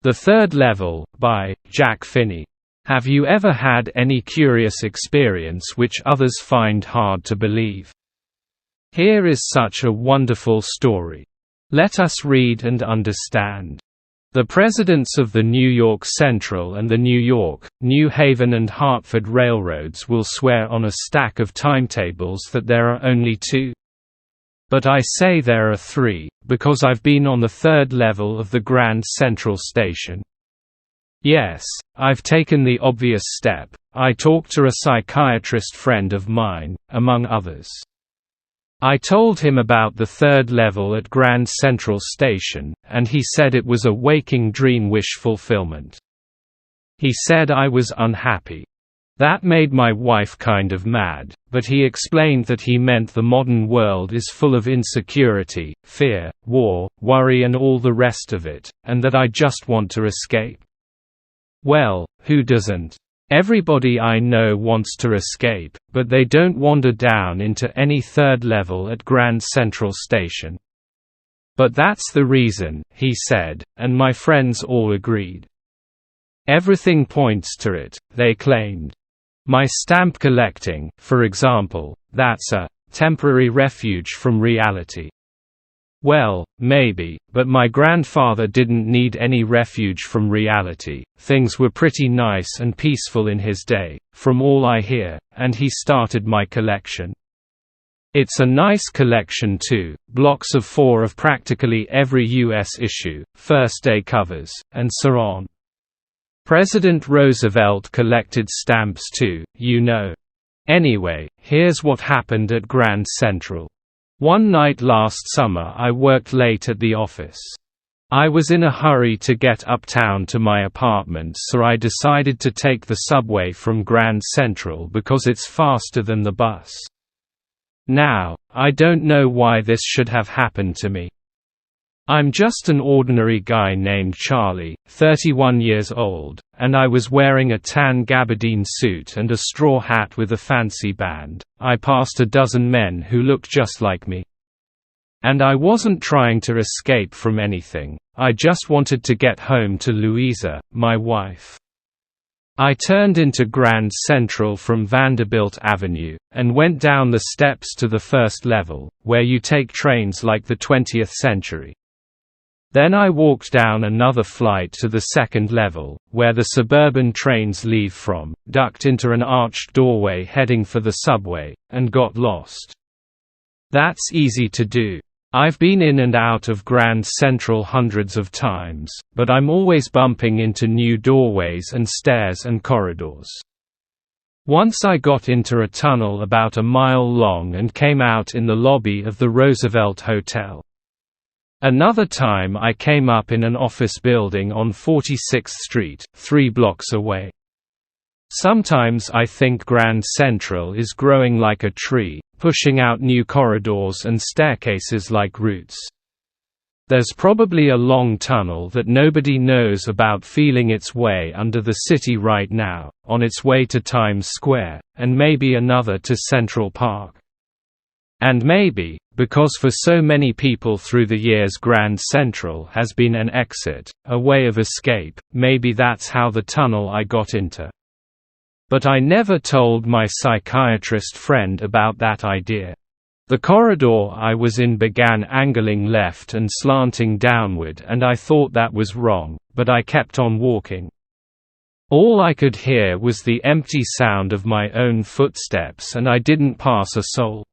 The Third Level, by Jack Finney. Have you ever had any curious experience which others find hard to believe? Here is such a wonderful story. Let us read and understand. The presidents of the New York Central and the New York, New Haven and Hartford railroads will swear on a stack of timetables that there are only two. But I say there are three, because I've been on the third level of the Grand Central Station. Yes, I've taken the obvious step. I talked to a psychiatrist friend of mine, among others. I told him about the third level at Grand Central Station, and he said it was a waking dream wish fulfillment. He said I was unhappy. That made my wife kind of mad, but he explained that he meant the modern world is full of insecurity, fear, war, worry and all the rest of it, and that I just want to escape. Well, who doesn't? Everybody I know wants to escape, but they don't wander down into any third level at Grand Central Station. But that's the reason, he said, and my friends all agreed. Everything points to it, they claimed. My stamp collecting, for example, that's a temporary refuge from reality. Well, maybe, but my grandfather didn't need any refuge from reality. Things were pretty nice and peaceful in his day, from all I hear, and he started my collection. It's a nice collection too, blocks of 4 of practically every U.S. issue, first-day covers, and so on. President Roosevelt collected stamps too, you know. Anyway, here's what happened at Grand Central. One night last summer I worked late at the office. I was in a hurry to get uptown to my apartment, so I decided to take the subway from Grand Central because it's faster than the bus. Now, I don't know why this should have happened to me. I'm just an ordinary guy named Charlie, 31 years old, and I was wearing a tan gabardine suit and a straw hat with a fancy band. I passed a dozen men who looked just like me. And I wasn't trying to escape from anything, I just wanted to get home to Louisa, my wife. I turned into Grand Central from Vanderbilt Avenue, and went down the steps to the first level, where you take trains like the 20th century. Then I walked down another flight to the second level, where the suburban trains leave from, ducked into an arched doorway heading for the subway, and got lost. That's easy to do. I've been in and out of Grand Central hundreds of times, but I'm always bumping into new doorways and stairs and corridors. Once I got into a tunnel about a mile long and came out in the lobby of the Roosevelt Hotel. Another time I came up in an office building on 46th Street, 3 blocks away. Sometimes I think Grand Central is growing like a tree, pushing out new corridors and staircases like roots. There's probably a long tunnel that nobody knows about feeling its way under the city right now, on its way to Times Square, and maybe another to Central Park. And maybe, because for so many people through the years Grand Central has been an exit, a way of escape, maybe that's how the tunnel I got into. But I never told my psychiatrist friend about that idea. The corridor I was in began angling left and slanting downward, and I thought that was wrong, but I kept on walking. All I could hear was the empty sound of my own footsteps, and I didn't pass a soul.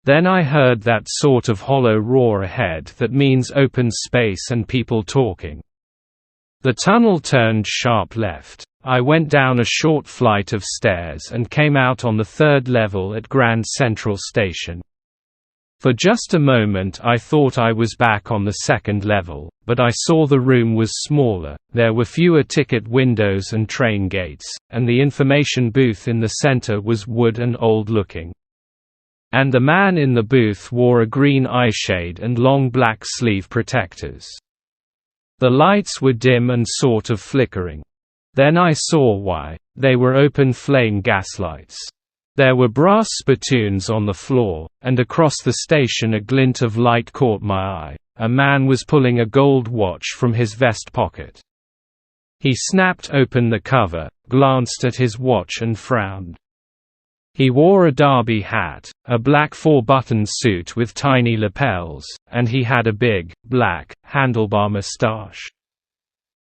Then I heard that sort of hollow roar ahead that means open space and people talking. The tunnel turned sharp left. I went down a short flight of stairs and came out on the third level at Grand Central Station. For just a moment I thought I was back on the second level, but I saw the room was smaller, there were fewer ticket windows and train gates, and the information booth in the center was wood and old-looking. And the man in the booth wore a green eyeshade and long black sleeve protectors. The lights were dim and sort of flickering. Then I saw why. They were open flame gaslights. There were brass spittoons on the floor, and across the station a glint of light caught my eye. A man was pulling a gold watch from his vest pocket. He snapped open the cover, glanced at his watch and frowned. He wore a derby hat, a black 4-button suit with tiny lapels, and he had a big, black, handlebar mustache.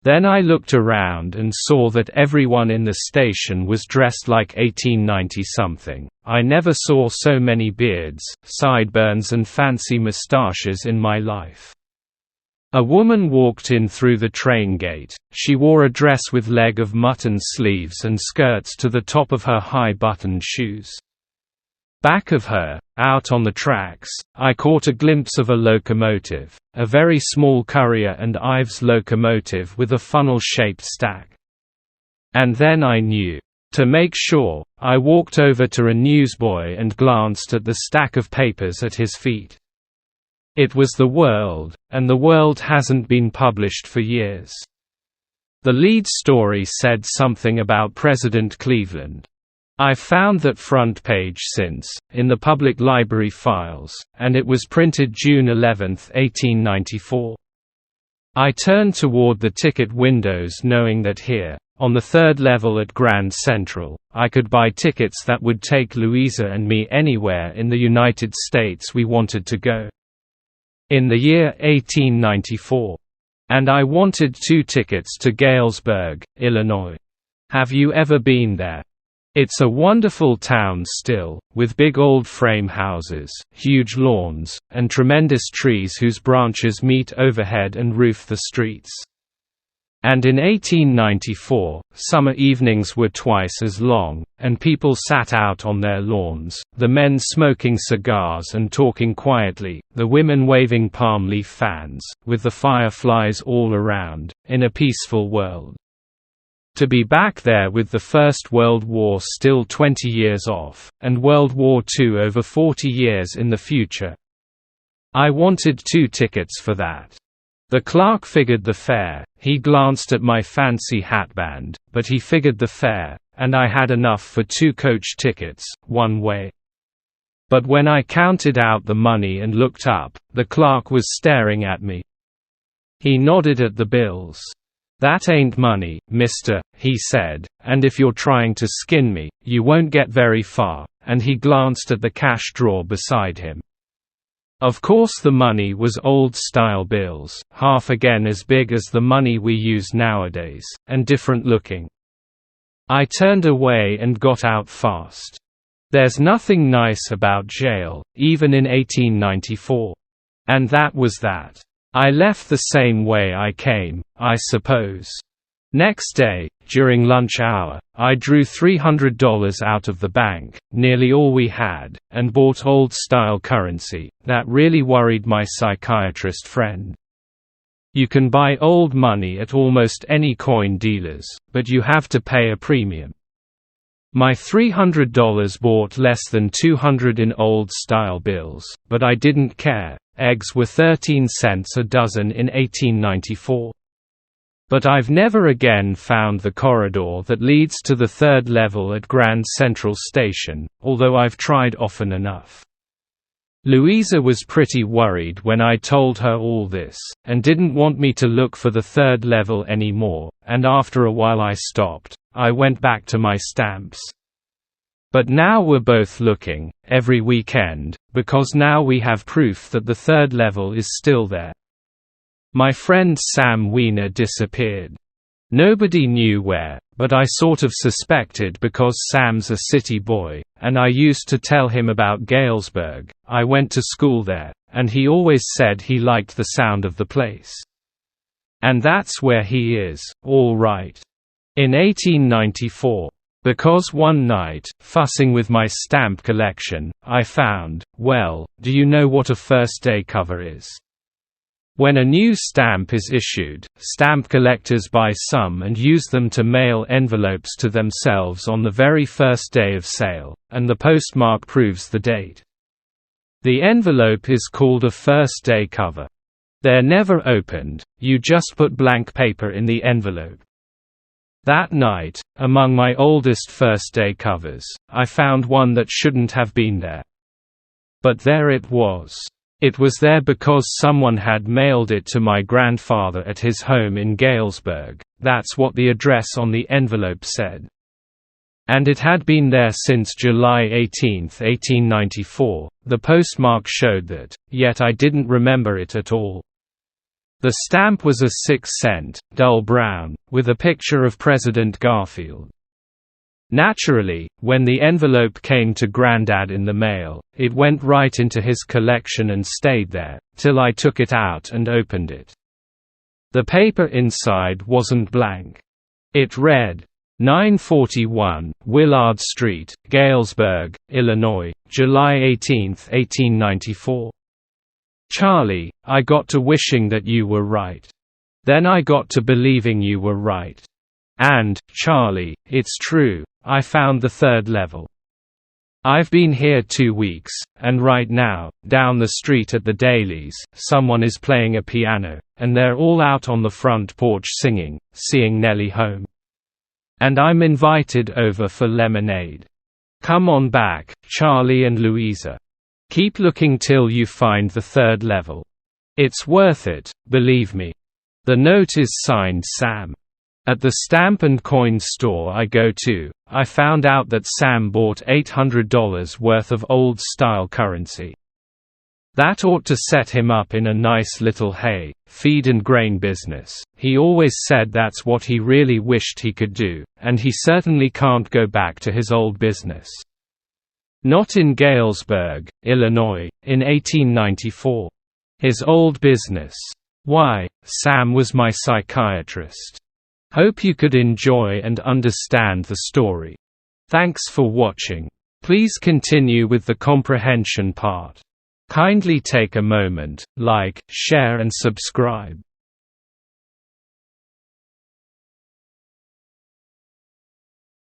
Then I looked around and saw that everyone in the station was dressed like 1890-something. I never saw so many beards, sideburns and fancy mustaches in my life. A woman walked in through the train gate. She wore a dress with leg of mutton sleeves and skirts to the top of her high-buttoned shoes. Back of her, out on the tracks, I caught a glimpse of a locomotive, a very small Courier and Ives locomotive with a funnel-shaped stack. And then I knew. To make sure, I walked over to a newsboy and glanced at the stack of papers at his feet. It was The World, and The World hasn't been published for years. The lead story said something about President Cleveland. I've found that front page since, in the public library files, and it was printed June 11, 1894. I turned toward the ticket windows knowing that here, on the third level at Grand Central, I could buy tickets that would take Louisa and me anywhere in the United States we wanted to go. In the year 1894. And I wanted 2 tickets to Galesburg, Illinois. Have you ever been there? It's a wonderful town still, with big old frame houses, huge lawns, and tremendous trees whose branches meet overhead and roof the streets. And in 1894, summer evenings were twice as long, and people sat out on their lawns, the men smoking cigars and talking quietly, the women waving palm leaf fans, with the fireflies all around, in a peaceful world. To be back there with the First World War still 20 years off, and World War II over 40 years in the future. I wanted 2 tickets for that. The clerk figured the fare. He glanced at my fancy hatband, but he figured the fare, and I had enough for 2 coach tickets, one way. But when I counted out the money and looked up, the clerk was staring at me. He nodded at the bills. "That ain't money, mister," he said, "and if you're trying to skin me, you won't get very far," and he glanced at the cash drawer beside him. Of course the money was old-style bills, half again as big as the money we use nowadays, and different looking. I turned away and got out fast. There's nothing nice about jail, even in 1894. And that was that. I left the same way I came, I suppose. Next day, during lunch hour, I drew $300 out of the bank, nearly all we had, and bought old-style currency. That really worried my psychiatrist friend. You can buy old money at almost any coin dealers, but you have to pay a premium. My $300 bought less than $200 in old-style bills, but I didn't care. Eggs were 13 cents a dozen in 1894. But I've never again found the corridor that leads to the third level at Grand Central Station, although I've tried often enough. Louisa was pretty worried when I told her all this, and didn't want me to look for the third level anymore, and after a while I stopped. I went back to my stamps. But now we're both looking, every weekend, because now we have proof that the third level is still there. My friend Sam Weiner disappeared. Nobody knew where, but I sort of suspected because Sam's a city boy, and I used to tell him about Galesburg. I went to school there, and he always said he liked the sound of the place. And that's where he is, all right. In 1894. Because one night, fussing with my stamp collection, I found, well, do you know what a first-day cover is? When a new stamp is issued, stamp collectors buy some and use them to mail envelopes to themselves on the very first day of sale, and the postmark proves the date. The envelope is called a first-day cover. They're never opened, you just put blank paper in the envelope. That night, among my oldest first-day covers, I found one that shouldn't have been there. But there it was. It was there because someone had mailed it to my grandfather at his home in Galesburg. That's what the address on the envelope said. And it had been there since July 18, 1894. The postmark showed that, yet I didn't remember it at all. The stamp was a 6-cent, dull brown, with a picture of President Garfield. Naturally, when the envelope came to Grandad in the mail, it went right into his collection and stayed there, till I took it out and opened it. The paper inside wasn't blank. It read, 941, Willard Street, Galesburg, Illinois, July 18, 1894. Charlie, I got to wishing that you were right. Then I got to believing you were right. And, Charlie, it's true, I found the third level. I've been here 2 weeks, and right now, down the street at the Dailies, someone is playing a piano, and they're all out on the front porch singing, Seeing Nellie Home. And I'm invited over for lemonade. Come on back, Charlie and Louisa. Keep looking till you find the third level. It's worth it, believe me. The note is signed Sam. At the stamp and coin store I go to, I found out that Sam bought $800 worth of old-style currency. That ought to set him up in a nice little hay, feed and grain business. He always said that's what he really wished he could do, and he certainly can't go back to his old business. Not in Galesburg, Illinois, in 1894. His old business. Why, Sam was my psychiatrist. Hope you could enjoy and understand the story. Thanks for watching. Please continue with the comprehension part. Kindly take a moment, like, share and subscribe.